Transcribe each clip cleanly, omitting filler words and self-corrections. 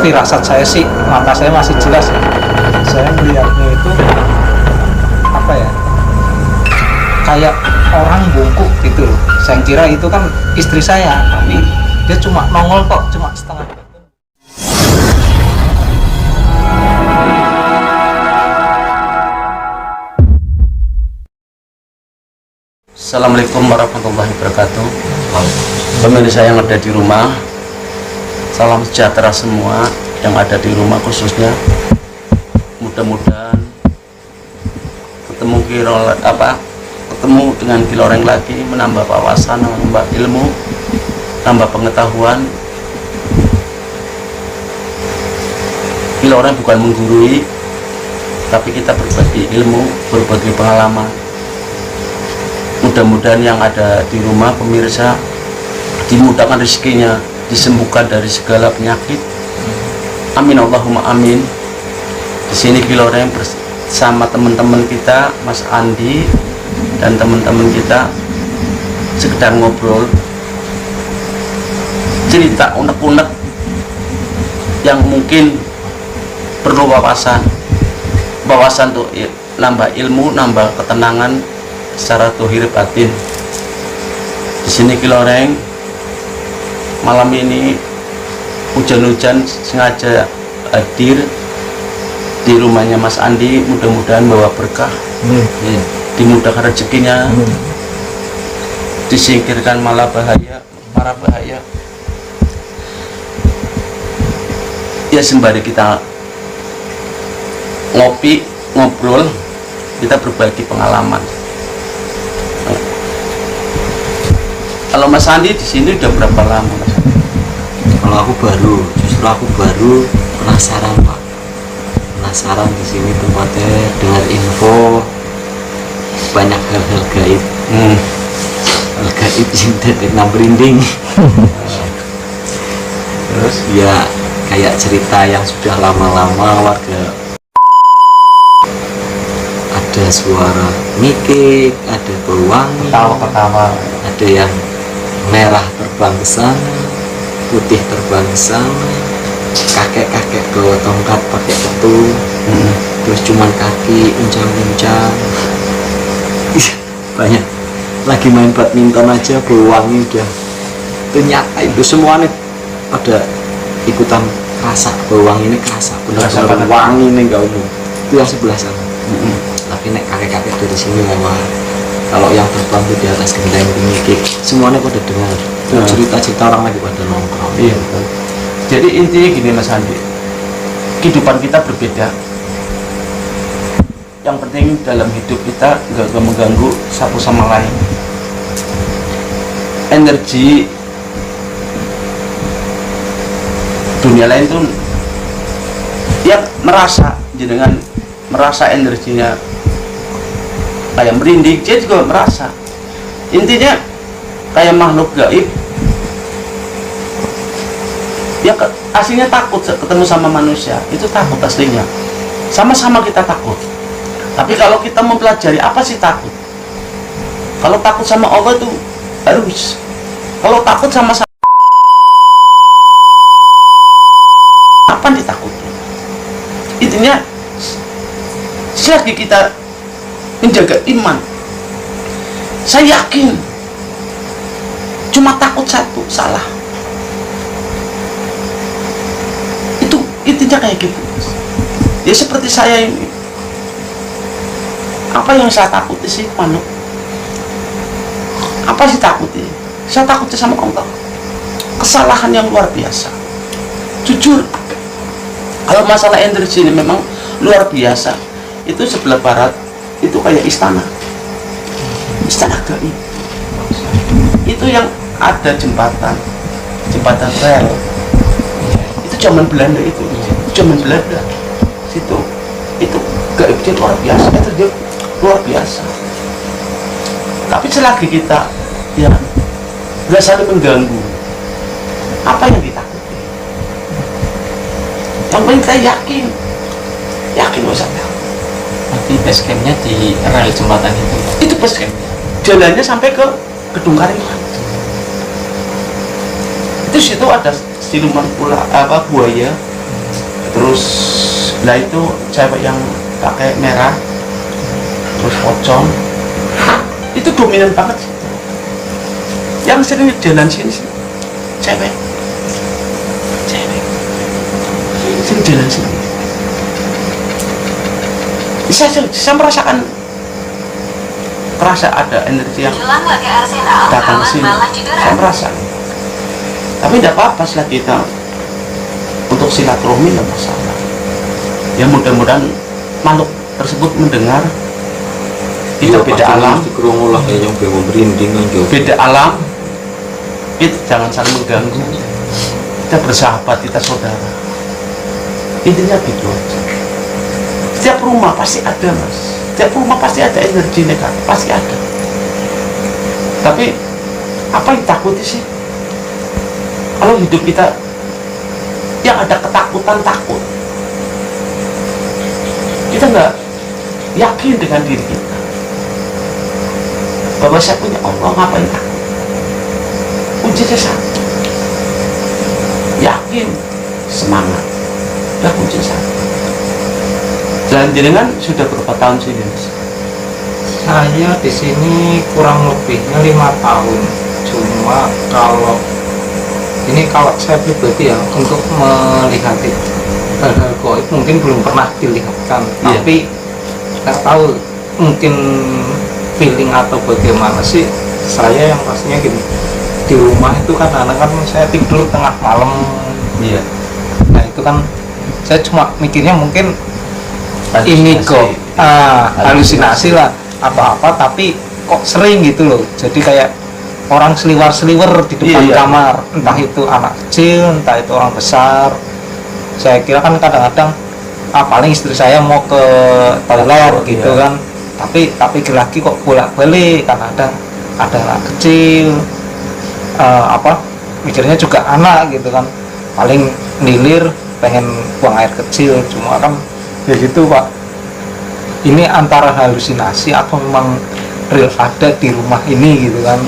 firasat saya sih, mata saya masih jelas ya. Saya melihatnya itu apa ya? Kayak orang bungkuk gitu loh. Saya kira itu kan istri saya, tapi dia cuma nongol kok, cuma setengah. Assalamualaikum warahmatullahi wabarakatuh. Pemirsa yang ada di rumah, salam sejahtera semua yang ada di rumah, khususnya mudah-mudahan ketemu dengan Kiloreng lagi, menambah wawasan, menambah ilmu, menambah pengetahuan. Kiloreng bukan menggurui, tapi kita berbagi ilmu, berbagi pengalaman. Mudah-mudahan yang ada di rumah pemirsa dimudahkan rezekinya, disembuhkan dari segala penyakit. Amin Allahumma amin. Di sini Kiloreng bersama teman-teman kita, Mas Andi dan teman-teman kita, sekedar ngobrol, cerita unek-unek yang mungkin perlu wawasan untuk nambah ilmu, nambah ketenangan secara zahir batin. Di sini Kiloreng malam ini hujan-hujan sengaja hadir di rumahnya Mas Andi, mudah-mudahan bawa berkah, dimudahkan rezekinya, disingkirkan para bahaya. Ya, sembari kita ngopi, ngobrol, kita berbagi pengalaman. Kalau Mas Andi di sini udah berapa lama, Mas? Kalau aku baru penasaran, Pak. Penasaran di sini tempatnya, dengar info banyak hal-hal gaib. Hal gaib yang dari merinding. Terus ya kayak cerita yang sudah lama-lama warga, ada suara mikik, ada bau wangi, Ketawa. ada yang merah terbang ke sana, putih terbang ke sana, kakek-kakek bawa tongkat pakai ketu, terus cuman kaki uncang-uncang. Banyak lagi main badminton aja bau wangi udah itu nyata, itu semuanya pada ikutan kerasa bau wangi ini, kerasa benar-benar wangi ini, nggak umum. Itu yang sebelah sana. Tapi nek kakek-kakek dari sini lewat, kalau yang terbang di atas genteng mikik, semuanya pada dengar. Cerita-cerita orang lagi pada nongkrong. Iya, betul. Jadi intinya gini, Mas Andi, kehidupan kita berbeda. Yang penting dalam hidup kita nggak mengganggu satu sama lain. Energi dunia lain tuh dia jenengan merasa energinya kayak merinding, dia juga merasa. Intinya kayak makhluk gaib, dia aslinya takut ketemu sama manusia, itu takut aslinya. Sama-sama kita takut. Tapi kalau kita mempelajari apa sih takut? Kalau takut sama Allah itu harus. Kalau takut sama apa yang ditakuti? Intinya selagi kita menjaga iman, saya yakin cuma takut satu, salah. Itu intinya kayak gitu. Ya seperti saya ini, apa yang saya takuti sih, Manu? Apa sih takuti? Saya takuti sama Allah, kesalahan yang luar biasa. Jujur, kalau masalah energi ini memang luar biasa. Itu sebelah barat itu kayak istana gaib. Itu yang ada jembatan rel, itu zaman Belanda, itu zaman Belanda. Situ itu gaibnya luar biasa, itu luar biasa. Tapi selagi kita ya nggak saling mengganggu, apa yang ditakuti? Yang penting kita yakin Mas Andi. Nanti base campnya di rel jembatan Itu base campnya, jalannya sampai ke Gedung Kariman. Itu situ ada siluman buaya Terus lah itu cewek yang pakai merah, terus pocong, itu dominan banget. Yang sering jalan sini sih cewek sering jalan sini. Saya merasakan kerasa ada energi yang datang ke sini. Saya merasa. Tapi tidak apa-apa setelah kita untuk silaturahmi tidak masalah. Ya mudah-mudahan makhluk tersebut mendengar. Kita beda alam, dikerungu lah yang merinding aja. beda alam. Kita jangan saling mengganggu. Kita bersahabat, kita saudara. Intinya gitu aja. Setiap rumah pasti ada, Mas. Setiap rumah pasti ada energi negatif, pasti ada. Tapi apa yang takuti sih? Kalau hidup kita yang ada ketakutan, takut, kita nggak yakin dengan diri kita bahwa saya punya Allah, ngapain takut? Kuncinya satu, yakin, semangat, udah kunci satu. Jalan jenengan sudah berapa tahun sini, Mas? Saya di sini kurang lebihnya 5 tahun. Cuma kalau saya pribadi ya, untuk melihat hal-hal gaib mungkin belum pernah dilihatkan. Iya. Tapi nggak tahu, mungkin feeling atau bagaimana sih. Saya yang pastinya gini, di rumah itu kan saya tidur tengah malam. Iya. Nah itu kan saya cuma mikirnya mungkin Halusinasi. ini kok halusinasi lah apa-apa, tapi kok sering gitu loh. Jadi kayak orang seliwer-seliwer di depan Iya. kamar, entah itu anak kecil, entah itu orang besar. Saya kira kan kadang-kadang paling istri saya mau ke toilet gitu Iya. kan, tapi lagi kok bolak-balik, karena ada anak kecil, mikirnya juga anak gitu kan, paling nilir pengen buang air kecil. Cuma kan ya gitu Pak, ini antara halusinasi atau memang real ada di rumah ini gitu kan.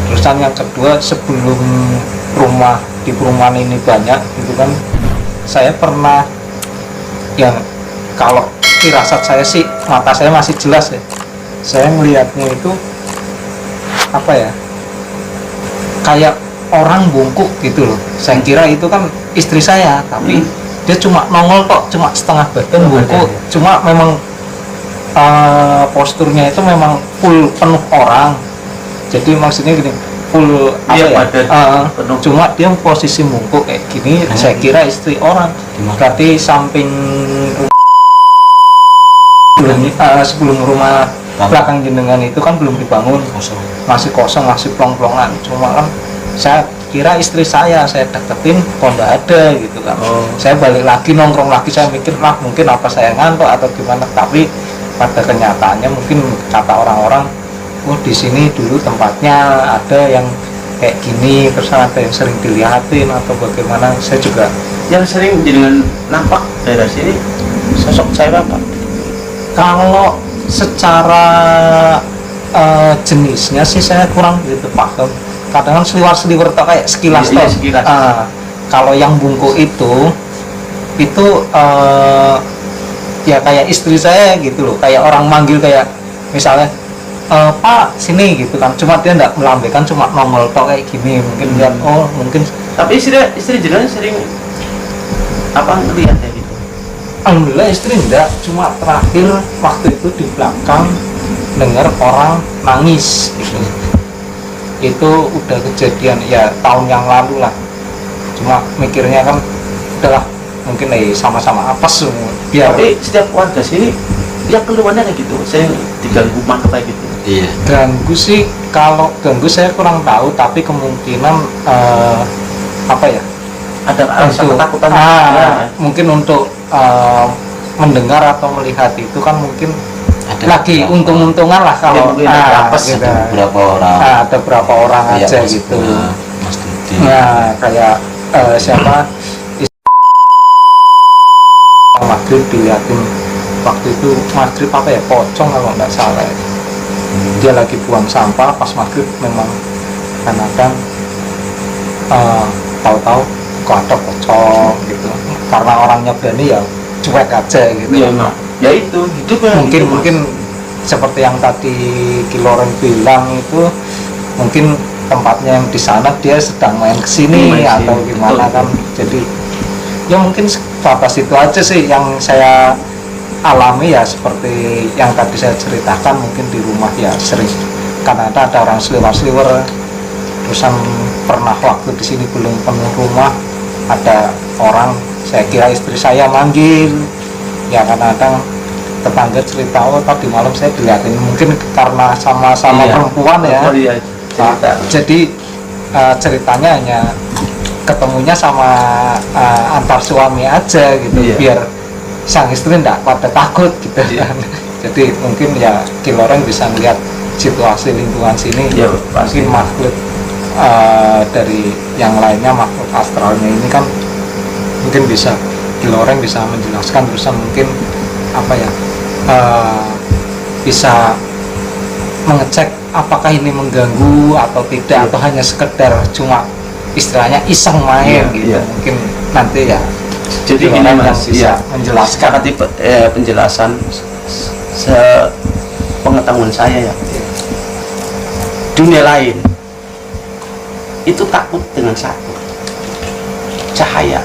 Terusan yang kedua, sebelum di perumahan ini banyak gitu kan, saya pernah yang kalau firasat saya sih, mata saya masih jelas ya, saya melihatnya itu apa ya, kayak orang bungkuk gitu loh. Saya kira itu kan istri saya, tapi dia cuma nongol kok, cuma setengah badan bungkuk. Cuma memang posturnya itu memang full penuh orang. Jadi maksudnya gini, full Iya, apa ya? penuh. Cuma dia posisi bungkuk kayak gini. Saya kira istri orang. Berarti samping sebelum rumah belakang jenengan itu kan belum dibangun, masih kosong, masih plong-plongan. Cuma kan saya kira istri saya deketin kok nggak ada gitu kan. Saya balik lagi, nongkrong lagi, saya mikir mungkin apa saya ngantuk atau gimana. Tapi pada kenyataannya mungkin kata orang-orang, di sini dulu tempatnya ada yang kayak gini, terus ada yang sering dilihatin atau bagaimana. Saya juga Yang sering jenengan nampak daerah sini sosok saya apa? kalau secara jenisnya sih saya kurang gitu paham. Kadang kan seliwer-seliwer atau kayak sekilas Iya, toh. sekilas. Kalau yang bungkuk itu ya kayak istri saya gitu loh, kayak orang manggil, kayak misalnya Pak sini gitu kan, cuma dia enggak melambaikan, cuma nongol tok kayak gini. Mungkin lihat, mungkin Tapi istri jenengan sering apa ngelihat ya gitu? alhamdulillah istri enggak, cuma terakhir waktu itu di belakang dengar orang nangis gitu. Itu udah kejadian ya tahun yang lalu lah. Cuma mikirnya kan udahlah, mungkin sama-sama apes semua. Biar Tapi setiap warga sini ya keluarnya kayak gitu, saya diganggu mata kayak gitu. Iya. ganggu sih, kalau ganggu saya kurang tahu, tapi kemungkinan apa ya? Ada rasa Untuk- ketakutan. Ah, mungkin untuk mendengar atau melihat itu kan mungkin lagi untung-untungan lah kalau mungkin ada apes gitu. Beberapa orang. Ada berapa orang Iya, aja Mas. gitu. Nah, Mas Dudi. Nah, kayak siapa maghrib dilihatin, waktu itu maghrib apa ya, pocong kalau nggak salah ya. Dia lagi buang sampah pas maghrib, memang kadang tahu-tahu kok ada pocong gitu. karena orangnya berani ya cuek aja gitu. Iya, nah, ya itu hidupnya mungkin gitu, Mas. mungkin seperti yang tadi Kiloreng bilang itu, mungkin tempatnya yang di sana dia sedang main kesini Main kesini, atau gimana betul. kan. Jadi ya mungkin sebatas itu aja sih yang saya alami ya, seperti yang tadi saya ceritakan. Mungkin di rumah ya sering, karena ada orang seliwer-seliwer, terusan pernah waktu di sini belum penuh rumah, ada orang, saya kira istri saya manggil ya, kadang-kadang tetangga cerita, oh tadi malam saya dilihatin, mungkin karena sama-sama Iya. perempuan ya. Oh, iya, Nah, cerita. jadi ceritanya hanya ketemunya sama antar suami aja gitu, Iya. biar sang istri enggak pada takut gitu Iya. kan. Jadi mungkin ya Kiloreng bisa melihat situasi lingkungan sini. Iya, pasti. Mungkin makhluk dari yang lainnya, makhluk astralnya ini kan mungkin bisa Kiloreng bisa menjelaskan, terus mungkin apa ya, bisa mengecek apakah ini mengganggu atau tidak, atau hanya sekedar cuma istilahnya iseng main Iya, gitu. iya. Mungkin nanti ya Jadi gini Kiloreng yang Mas, bisa iya, menjelaskan. secara tipe penjelasan pengetahuan saya ya, dunia lain itu takut dengan satu, cahaya.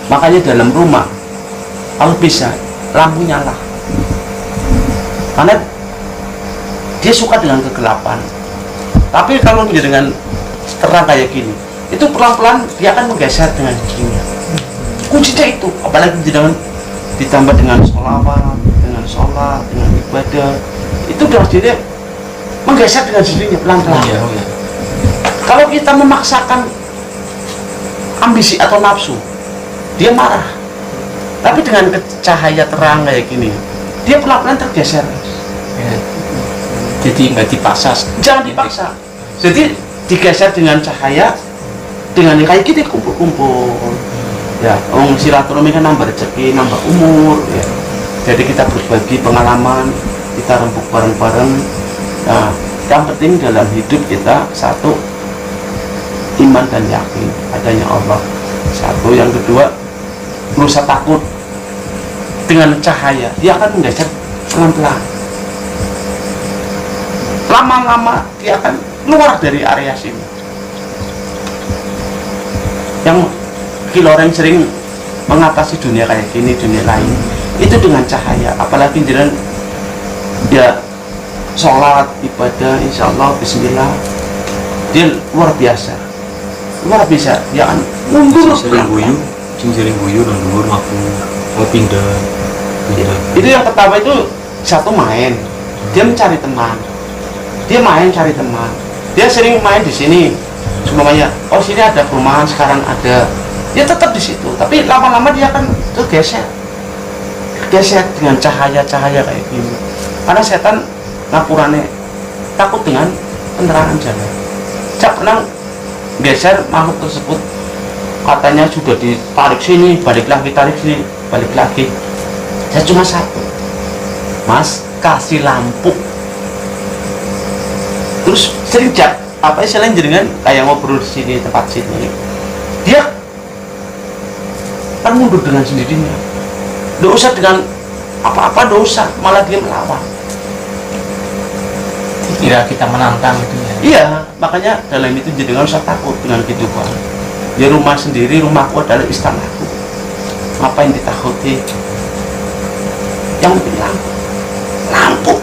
Makanya dalam rumah kalau bisa lampu nyala, karena dia suka dengan kegelapan. Tapi kalau dia dengan terang kayak gini, itu pelan-pelan dia akan menggeser dengan dirinya. Kuncinya itu, apalagi dengan ditambah dengan sholawat, dengan sholat, dengan ibadah, itu udah dia menggeser dengan dirinya pelan-pelan. Iya, oh ya. Kalau kita memaksakan ambisi atau nafsu, dia marah. Tapi dengan cahaya terang kayak gini, dia pelan-pelan tergeser. Ya. Jadi nggak dipaksa. Jangan dipaksa. Jadi digeser dengan cahaya, dengan kayak gitu kumpul-kumpul. Ya, silaturahmi kan nambah rezeki, nambah umur. Ya. Jadi kita berbagi pengalaman, kita rembuk bareng-bareng. Nah, yang penting dalam hidup kita satu, iman dan yakin adanya Allah. Satu, yang kedua, nggak usah takut dengan cahaya. Dia akan menggeser pelan-pelan. Lama-lama dia akan keluar dari area sini. Yang Kiloreng sering mengatasi dunia kayak gini, dunia lain itu dengan cahaya. Apalagi dengan dia sholat, ibadah, insya Allah, bismillah, dia luar biasa, luar biasa. Dia akan mundur sering pelan-pelan. guyu, sering guyu nang dhuwur aku mau pindah. Itu yang pertama itu satu main, dia mencari teman, dia main cari teman, dia sering main di sini, semuanya. Oh sini ada perumahan sekarang ada, dia tetap di situ. Tapi lama-lama dia akan tergeser dengan cahaya-cahaya kayak gini. Karena setan ngapurane takut dengan penerangan jalan. Saya pernah geser makhluk tersebut, katanya sudah ditarik sini, balik lagi, tarik sini, balik lagi. Saya cuma satu, Mas, kasih lampu. Terus sering apa selain jaringan kayak ngobrol di sini, tempat sini, dia kan mundur dengan sendirinya. Nggak usah dengan apa-apa, nggak usah, malah dia melawan. Kira kita menantang gitu ya. Iya, makanya dalam itu jadi nggak usah takut dengan kehidupan. Ya rumah sendiri, rumahku adalah istanaku. Ngapain ditakuti? Yang penting lampu, lampu.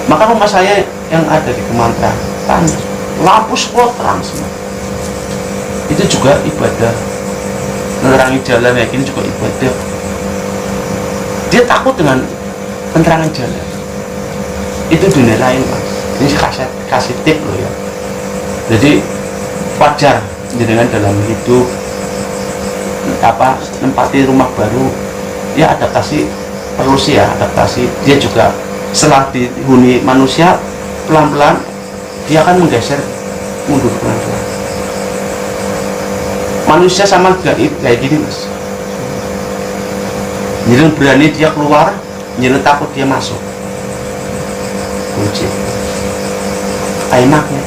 Maka rumah saya yang ada di Kementerian tanya, lampu semua terang semua. Itu juga ibadah. Menerangi jalan kayak gini juga ibadah. Dia takut dengan penerangan jalan. Itu dunia lain, Mas. Ini kasih tip loh ya. Jadi wajar dengan dalam hidup nempati rumah baru, ya adaptasi, perlu sih ya adaptasi. Dia juga setelah dihuni manusia, pelan-pelan dia akan menggeser mundur pelan-pelan. Manusia sama kayak gini, Mas. Jadi berani dia keluar, jadi takut dia masuk. Kunci enaknya